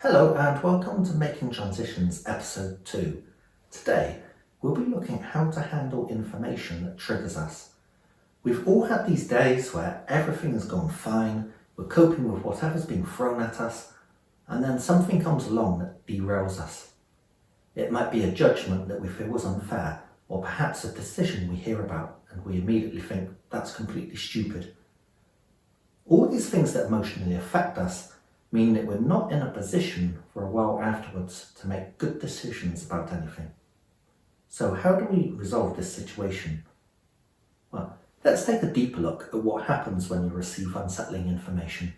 Hello and welcome to Making Transitions episode 2. Today we'll be looking at how to handle information that triggers us. We've all had these days where everything has gone fine, we're coping with whatever's being thrown at us, and then something comes along that derails us. It might be a judgment that we feel was unfair, or perhaps a decision we hear about and we immediately think that's completely stupid. All these things that emotionally affect us mean that we're not in a position for a while afterwards to make good decisions about anything. So how do we resolve this situation? Well, let's take a deeper look at what happens when you receive unsettling information.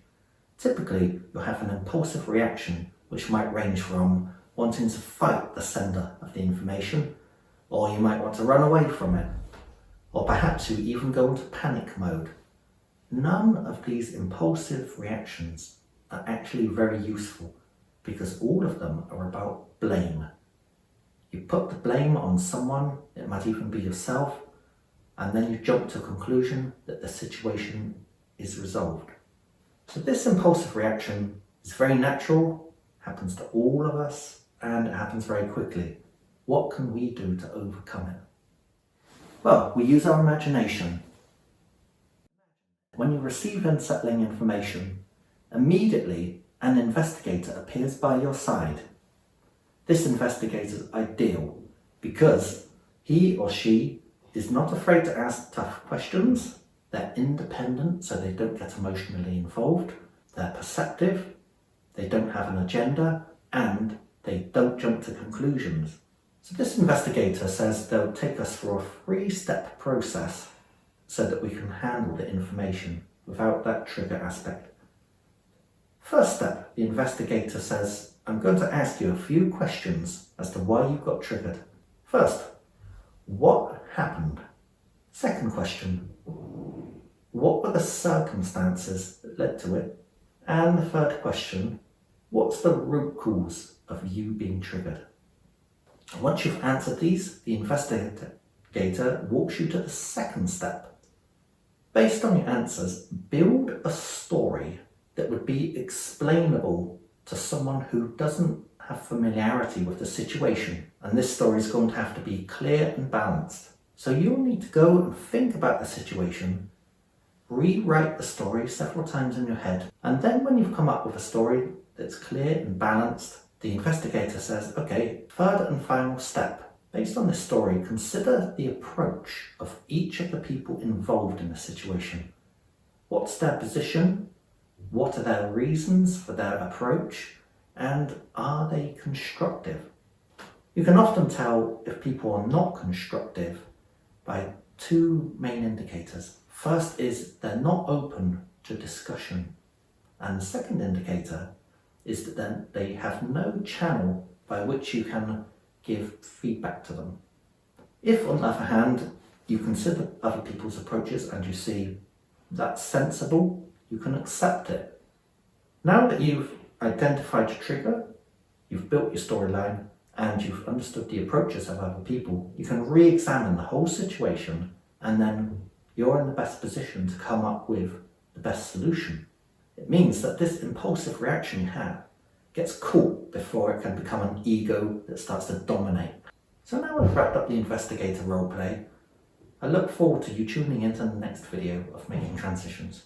Typically, you'll have an impulsive reaction which might range from wanting to fight the sender of the information, or you might want to run away from it, or perhaps you even go into panic mode. None of these impulsive reactions are actually very useful because all of them are about blame. You put the blame on someone, it might even be yourself, and then you jump to a conclusion that the situation is resolved. So this impulsive reaction is very natural, happens to all of us, and it happens very quickly. What can we do to overcome it? Well, we use our imagination. When you receive unsettling information, immediately an investigator appears by your side. This investigator is ideal because he or she is not afraid to ask tough questions, they're independent so they don't get emotionally involved, they're perceptive, they don't have an agenda, and they don't jump to conclusions. So this investigator says they'll take us through a 3-step process so that we can handle the information without that trigger aspect. First step, the investigator says, I'm going to ask you a few questions as to why you got triggered. First, what happened? Second question, what were the circumstances that led to it? And the third question, what's the root cause of you being triggered? Once you've answered these, the investigator walks you to the second step. Based on your answers, build a story that would be explainable to someone who doesn't have familiarity with the situation. And this story is going to have to be clear and balanced. So you'll need to go and think about the situation, rewrite the story several times in your head, and then when you've come up with a story that's clear and balanced, the investigator says, okay, third and final step. Based on this story, consider the approach of each of the people involved in the situation. What's their position? What are their reasons for their approach? And are they constructive? You can often tell if people are not constructive by 2 main indicators. First is they're not open to discussion. And the second indicator is that then they have no channel by which you can give feedback to them. If, on the other hand, you consider other people's approaches and you see that's sensible, you can accept it. Now that you've identified your trigger, you've built your storyline, and you've understood the approaches of other people, you can re-examine the whole situation, and then you're in the best position to come up with the best solution. It means that this impulsive reaction you have gets caught before it can become an ego that starts to dominate. So now I've wrapped up the investigator roleplay. I look forward to you tuning into the next video of Making Transitions.